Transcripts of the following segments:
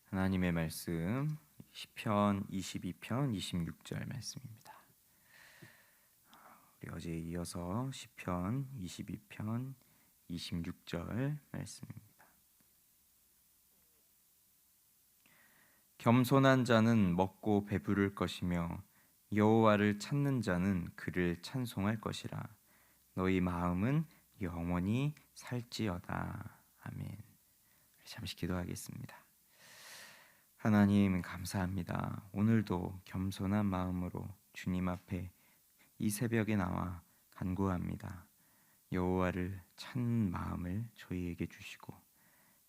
하나님의 말씀 시편 22편 26절 말씀입니다. 우리 어제에 이어서 시편 22편 26절 말씀입니다. 겸손한 자는 먹고 배부를 것이며 여호와를 찾는 자는 그를 찬송할 것이라. 너희 마음은 영원히 살지어다. 아멘. 잠시 기도하겠습니다. 하나님 감사합니다. 오늘도 겸손한 마음으로 주님 앞에 이 새벽에 나와 간구합니다. 여호와를 찾는 마음을 저희에게 주시고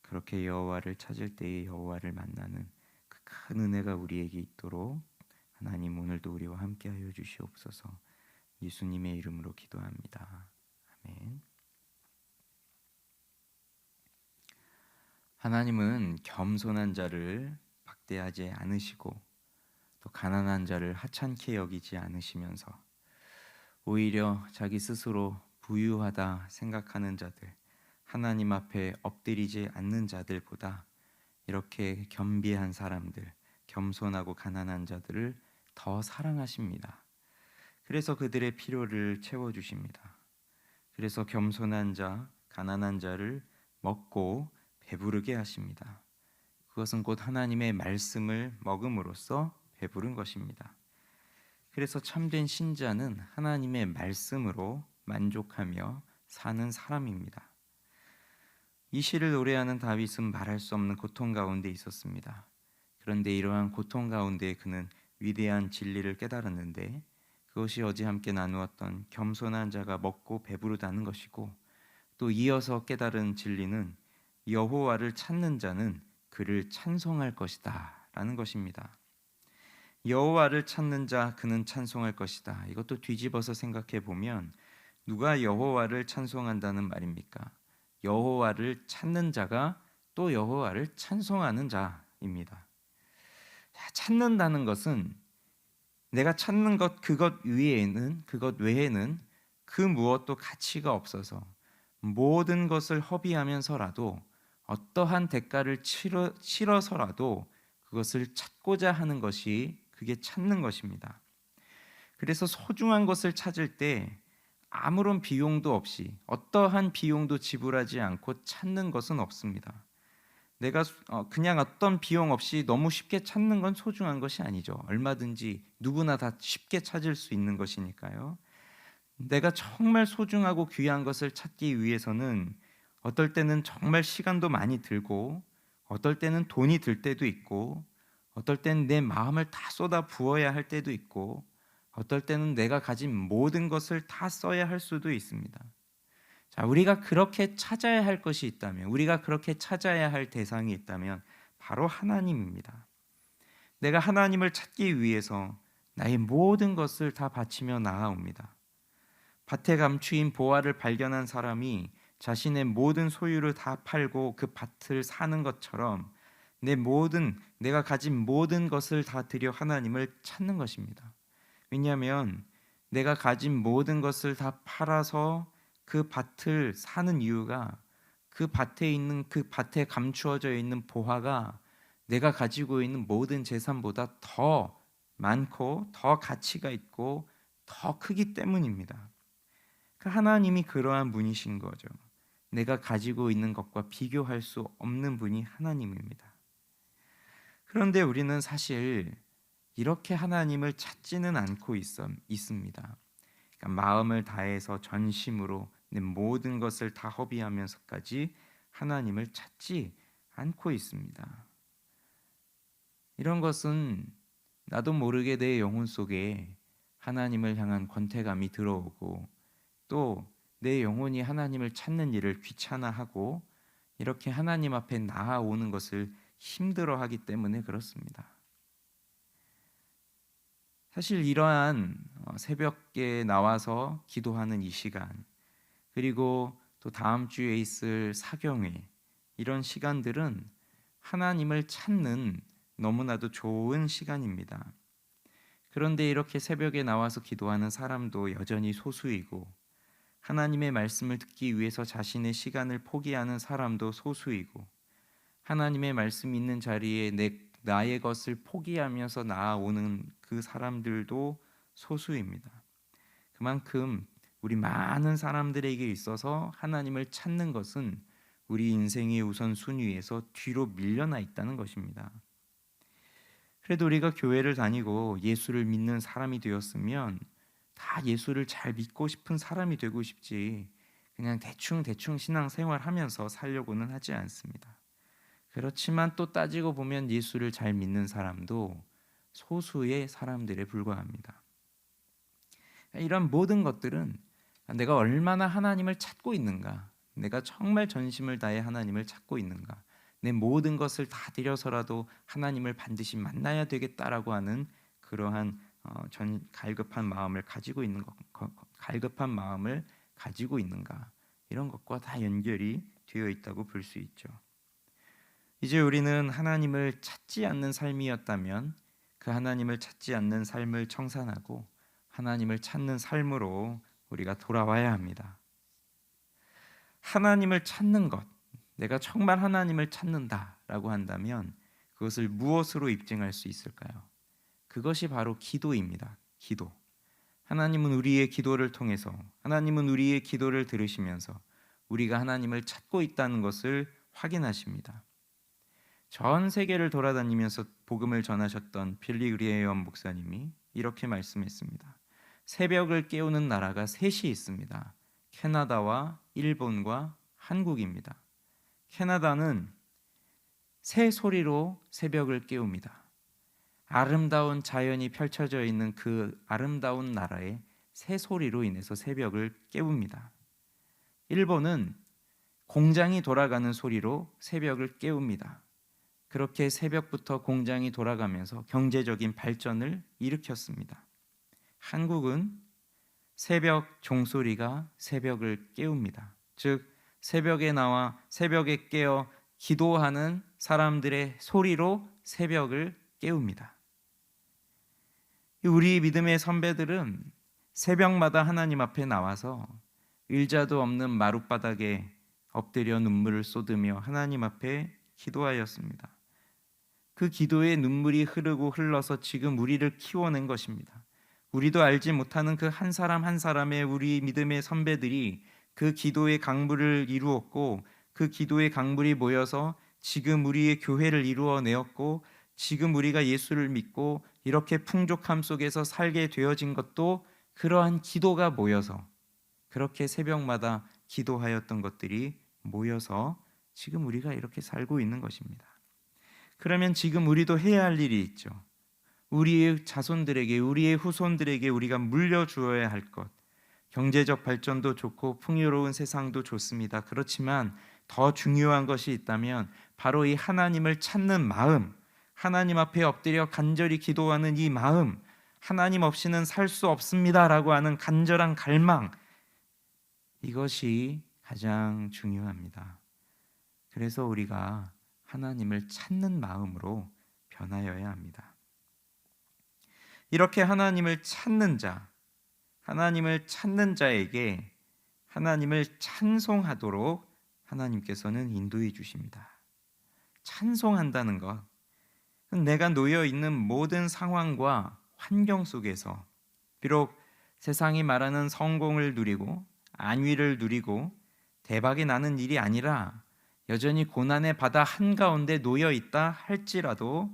그렇게 여호와를 찾을 때에 여호와를 만나는 그 큰 은혜가 우리에게 있도록 하나님 오늘도 우리와 함께하여 주시옵소서. 예수님의 이름으로 기도합니다. 아멘. 하나님은 겸손한 자를 박대하지 않으시고 또 가난한 자를 하찮게 여기지 않으시면서 오히려 자기 스스로 부유하다 생각하는 자들, 하나님 앞에 엎드리지 않는 자들보다 이렇게 겸비한 사람들, 겸손하고 가난한 자들을 더 사랑하십니다. 그래서 그들의 필요를 채워주십니다. 그래서 겸손한 자, 가난한 자를 먹고 배부르게 하십니다. 그것은 곧 하나님의 말씀을 먹음으로써 배부른 것입니다. 그래서 참된 신자는 하나님의 말씀으로 만족하며 사는 사람입니다. 이 시를 노래하는 다윗은 말할 수 없는 고통 가운데 있었습니다. 그런데 이러한 고통 가운데 그는 위대한 진리를 깨달았는데 그것이 어제 함께 나누었던 겸손한 자가 먹고 배부르다는 것이고 또 이어서 깨달은 진리는 여호와를 찾는 자는 그를 찬송할 것이다 라는 것입니다. 여호와를 찾는 자 그는 찬송할 것이다. 이것도 뒤집어서 생각해 보면 누가 여호와를 찬송한다는 말입니까? 여호와를 찾는 자가 또 여호와를 찬송하는 자입니다. 찾는다는 것은 내가 찾는 것 그것 외에는 그 무엇도 가치가 없어서 모든 것을 허비하면서라도 어떠한 대가를 치러서라도 그것을 찾고자 하는 것이 그게 찾는 것입니다. 그래서 소중한 것을 찾을 때 아무런 비용도 없이 어떠한 비용도 지불하지 않고 찾는 것은 없습니다. 내가 그냥 어떤 비용 없이 너무 쉽게 찾는 건 소중한 것이 아니죠. 얼마든지 누구나 다 쉽게 찾을 수 있는 것이니까요. 내가 정말 소중하고 귀한 것을 찾기 위해서는 어떨 때는 정말 시간도 많이 들고 어떨 때는 돈이 들 때도 있고 어떨 때는 내 마음을 다 쏟아 부어야 할 때도 있고 어떨 때는 내가 가진 모든 것을 다 써야 할 수도 있습니다. 자, 우리가 그렇게 찾아야 할 것이 있다면, 우리가 그렇게 찾아야 할 대상이 있다면 바로 하나님입니다. 내가 하나님을 찾기 위해서 나의 모든 것을 다 바치며 나아옵니다. 밭에 감추인 보화를 발견한 사람이 자신의 모든 소유를 다 팔고 그 밭을 사는 것처럼 내가 가진 모든 것을 다 들여 하나님을 찾는 것입니다. 왜냐하면 내가 가진 모든 것을 다 팔아서 그 밭을 사는 이유가 그 밭에 감추어져 있는 보화가 내가 가지고 있는 모든 재산보다 더 많고 더 가치가 있고 더 크기 때문입니다. 하나님이 그러한 분이신 거죠. 내가 가지고 있는 것과 비교할 수 없는 분이 하나님입니다. 그런데 우리는 사실 이렇게 하나님을 찾지는 않고 있습니다. 그러니까 마음을 다해서 전심으로 내 모든 것을 다 허비하면서까지 하나님을 찾지 않고 있습니다. 이런 것은 나도 모르게 내 영혼 속에 하나님을 향한 권태감이 들어오고 또 내 영혼이 하나님을 찾는 일을 귀찮아하고 이렇게 하나님 앞에 나아오는 것을 힘들어하기 때문에 그렇습니다. 사실 이러한 새벽에 나와서 기도하는 이 시간 그리고 또 다음 주에 있을 사경회 이런 시간들은 하나님을 찾는 너무나도 좋은 시간입니다. 그런데 이렇게 새벽에 나와서 기도하는 사람도 여전히 소수이고 하나님의 말씀을 듣기 위해서 자신의 시간을 포기하는 사람도 소수이고 하나님의 말씀이 있는 자리에 나의 것을 포기하면서 나아오는 그 사람들도 소수입니다. 그만큼 우리 많은 사람들에게 있어서 하나님을 찾는 것은 우리 인생의 우선순위에서 뒤로 밀려나 있다는 것입니다. 그래도 우리가 교회를 다니고 예수를 믿는 사람이 되었으면 다 예수를 잘 믿고 싶은 사람이 되고 싶지, 그냥 대충 신앙생활하면서 살려고는 하지 않습니다. 그렇지만 또 따지고 보면 예수를 잘 믿는 사람도 소수의 사람들에 불과합니다. 이런 모든 것들은 내가 얼마나 하나님을 찾고 있는가, 내가 정말 전심을 다해 하나님을 찾고 있는가, 내 모든 것을 다 들여서라도 하나님을 반드시 만나야 되겠다라고 하는 그러한 갈급한 마음을 가지고 있는가, 이런 것과 다 연결이 되어 있다고 볼 수 있죠. 이제 우리는 하나님을 찾지 않는 삶이었다면 그 하나님을 찾지 않는 삶을 청산하고 하나님을 찾는 삶으로 우리가 돌아와야 합니다. 하나님을 찾는 것, 내가 정말 하나님을 찾는다라고 한다면 그것을 무엇으로 입증할 수 있을까요? 그것이 바로 기도입니다. 기도. 하나님은 우리의 기도를 통해서, 하나님은 우리의 기도를 들으시면서 우리가 하나님을 찾고 있다는 것을 확인하십니다. 전 세계를 돌아다니면서 복음을 전하셨던 빌리 그레이엄 목사님이 이렇게 말씀했습니다. 새벽을 깨우는 나라가 셋이 있습니다. 캐나다와 일본과 한국입니다. 캐나다는 새 소리로 새벽을 깨웁니다. 아름다운 자연이 펼쳐져 있는 그 아름다운 나라의 새 소리로 인해서 새벽을 깨웁니다. 일본은 공장이 돌아가는 소리로 새벽을 깨웁니다. 그렇게 새벽부터 공장이 돌아가면서 경제적인 발전을 일으켰습니다. 한국은 새벽 종소리가 새벽을 깨웁니다. 즉 새벽에 나와 새벽에 깨어 기도하는 사람들의 소리로 새벽을 깨웁니다. 우리 믿음의 선배들은 새벽마다 하나님 앞에 나와서 의자도 없는 마룻바닥에 엎드려 눈물을 쏟으며 하나님 앞에 기도하였습니다. 그 기도에 눈물이 흐르고 흘러서 지금 우리를 키워낸 것입니다. 우리도 알지 못하는 그 한 사람 한 사람의 우리 믿음의 선배들이 그 기도의 강물을 이루었고, 그 기도의 강물이 모여서 지금 우리의 교회를 이루어내었고, 지금 우리가 예수를 믿고 이렇게 풍족함 속에서 살게 되어진 것도 그러한 기도가 모여서, 그렇게 새벽마다 기도하였던 것들이 모여서 지금 우리가 이렇게 살고 있는 것입니다. 그러면 지금 우리도 해야 할 일이 있죠. 우리의 자손들에게, 우리의 후손들에게 우리가 물려주어야 할 것. 경제적 발전도 좋고 풍요로운 세상도 좋습니다. 그렇지만 더 중요한 것이 있다면 바로 이 하나님을 찾는 마음, 하나님 앞에 엎드려 간절히 기도하는 이 마음, 하나님 없이는 살 수 없습니다라고 하는 간절한 갈망, 이것이 가장 중요합니다. 그래서 우리가 하나님을 찾는 마음으로 변하여야 합니다. 이렇게 하나님을 찾는 자에게 하나님을 찬송하도록 하나님께서는 인도해 주십니다. 찬송한다는 것, 내가 놓여 있는 모든 상황과 환경 속에서 비록 세상이 말하는 성공을 누리고 안위를 누리고 대박이 나는 일이 아니라 여전히 고난의 바다 한가운데 놓여 있다 할지라도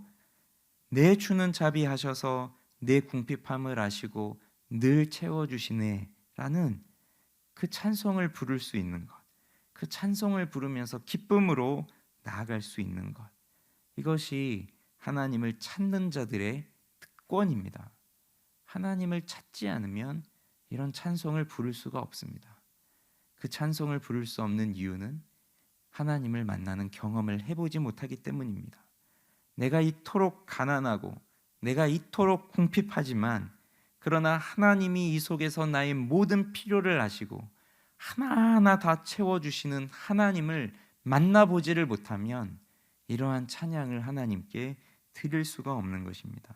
내 주는 자비하셔서 내 궁핍함을 아시고 늘 채워주시네 라는 그 찬송을 부를 수 있는 것, 그 찬송을 부르면서 기쁨으로 나아갈 수 있는 것, 이것이 하나님을 찾는 자들의 특권입니다. 하나님을 찾지 않으면 이런 찬송을 부를 수가 없습니다. 그 찬송을 부를 수 없는 이유는 하나님을 만나는 경험을 해보지 못하기 때문입니다. 내가 이토록 가난하고 내가 이토록 궁핍하지만 그러나 하나님이 이 속에서 나의 모든 필요를 아시고 하나하나 다 채워주시는 하나님을 만나보지를 못하면 이러한 찬양을 하나님께 드릴 수가 없는 것입니다.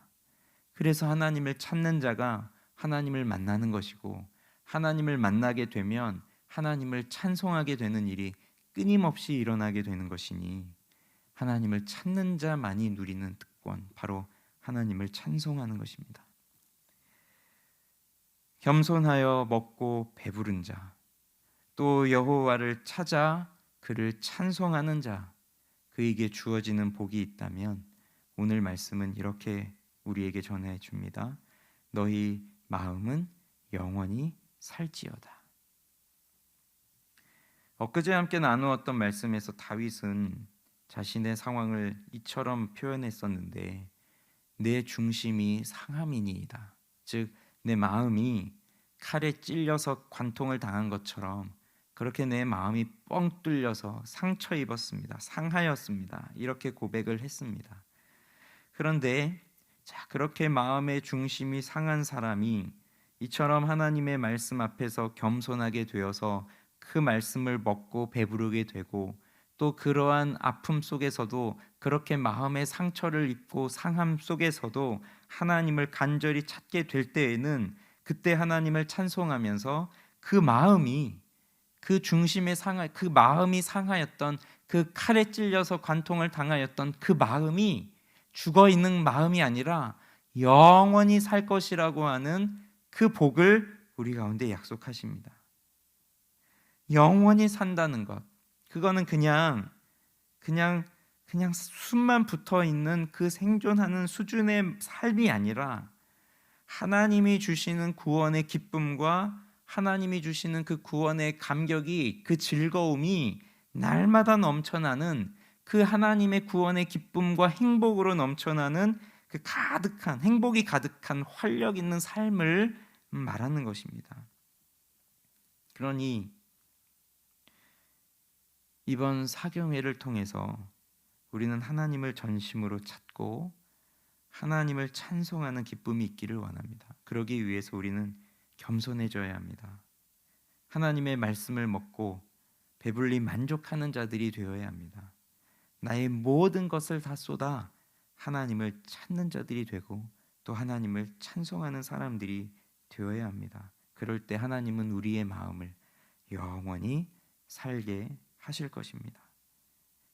그래서 하나님을 찾는 자가 하나님을 만나는 것이고, 하나님을 만나게 되면 하나님을 찬송하게 되는 일이 끊임없이 일어나게 되는 것이니, 하나님을 찾는 자만이 누리는 특권, 바로 하나님을 찬송하는 것입니다. 겸손하여 먹고 배부른 자, 또 여호와를 찾아 그를 찬송하는 자, 그에게 주어지는 복이 있다면 오늘 말씀은 이렇게 우리에게 전해 줍니다. 너희 마음은 영원히 살지어다. 엊그제 함께 나누었던 말씀에서 다윗은 자신의 상황을 이처럼 표현했었는데, 내 중심이 상함이니이다. 즉 내 마음이 칼에 찔려서 관통을 당한 것처럼 그렇게 내 마음이 뻥 뚫려서 상처 입었습니다. 상하였습니다. 이렇게 고백을 했습니다. 그런데 그렇게 마음의 중심이 상한 사람이 이처럼 하나님의 말씀 앞에서 겸손하게 되어서 그 말씀을 먹고 배부르게 되고, 또 그러한 아픔 속에서도 그렇게 마음의 상처를 입고 상함 속에서도 하나님을 간절히 찾게 될 때에는, 그때 하나님을 찬송하면서 그 마음이, 그 중심의 상하, 그 마음이 상하였던, 그 칼에 찔려서 관통을 당하였던 그 마음이 죽어 있는 마음이 아니라 영원히 살 것이라고 하는 그 복을 우리 가운데 약속하십니다. 영원히 산다는 것, 그거는 그냥 숨만 붙어 있는 그 생존하는 수준의 삶이 아니라, 하나님이 주시는 구원의 기쁨과 하나님이 주시는 그 구원의 감격이, 그 즐거움이 날마다 넘쳐나는, 그 하나님의 구원의 기쁨과 행복으로 넘쳐나는 그 가득한, 행복이 가득한 활력 있는 삶을 말하는 것입니다. 그러니 이번 사경회를 통해서 우리는 하나님을 전심으로 찾고 하나님을 찬송하는 기쁨이 있기를 원합니다. 그러기 위해서 우리는 겸손해져야 합니다. 하나님의 말씀을 먹고 배불리 만족하는 자들이 되어야 합니다. 나의 모든 것을 다 쏟아 하나님을 찾는 자들이 되고, 또 하나님을 찬송하는 사람들이 되어야 합니다. 그럴 때 하나님은 우리의 마음을 영원히 살게 하실 것입니다.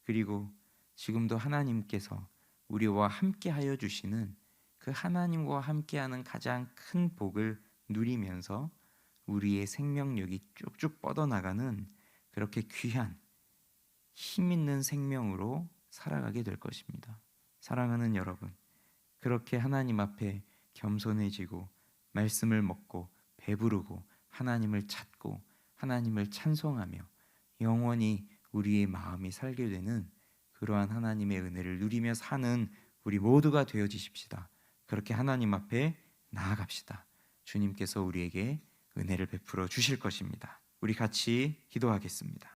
그리고 지금도 하나님께서 우리와 함께하여 주시는 그 하나님과 함께하는 가장 큰 복을 누리면서 우리의 생명력이 쭉쭉 뻗어나가는, 그렇게 귀한 힘 있는 생명으로 살아가게 될 것입니다. 사랑하는 여러분, 그렇게 하나님 앞에 겸손해지고 말씀을 먹고 배부르고 하나님을 찾고 하나님을 찬송하며 영원히 우리의 마음이 살게 되는 그러한 하나님의 은혜를 누리며 사는 우리 모두가 되어지십시다. 그렇게 하나님 앞에 나아갑시다. 주님께서 우리에게 은혜를 베풀어 주실 것입니다. 우리 같이 기도하겠습니다.